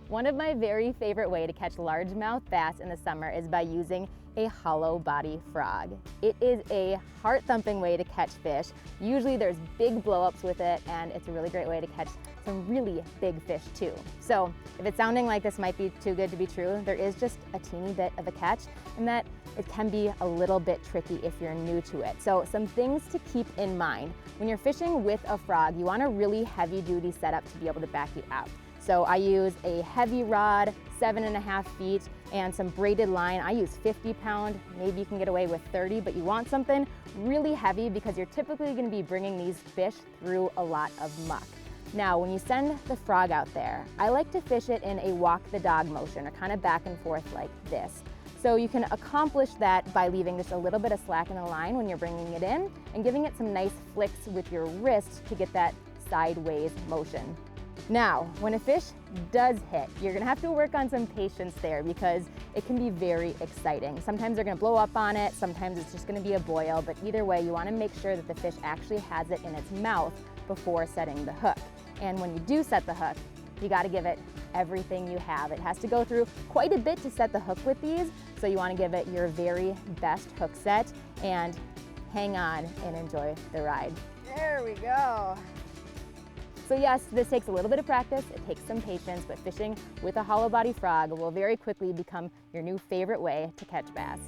One of my very favorite way to catch largemouth bass in the summer is by using a hollow body frog. It is a heart-thumping way to catch fish. Usually there's big blow-ups with it, and it's a really great way to catch some really big fish too. So if it's sounding like this might be too good to be true, there is just a teeny bit of a catch, and that it can be a little bit tricky if you're new to it. So some things to keep in mind. When you're fishing with a frog, you want a really heavy-duty setup to be able to back you out. So I use a heavy rod, 7.5 feet, and some braided line. I use 50 pound, maybe you can get away with 30, but you want something really heavy because you're typically gonna be bringing these fish through a lot of muck. Now, when you send the frog out there, I like to fish it in a walk the dog motion, or kind of back and forth like this. So you can accomplish that by leaving just a little bit of slack in the line when you're bringing it in and giving it some nice flicks with your wrist to get that sideways motion. Now, when a fish does hit, you're gonna have to work on some patience there because it can be very exciting. Sometimes they're gonna blow up on it, sometimes it's just gonna be a boil, but either way, you wanna make sure that the fish actually has it in its mouth before setting the hook. And when you do set the hook, you gotta give it everything you have. It has to go through quite a bit to set the hook with these, so you wanna give it your very best hook set and hang on and enjoy the ride. There we go. So yes, this takes a little bit of practice, it takes some patience, but fishing with a hollow body frog will very quickly become your new favorite way to catch bass.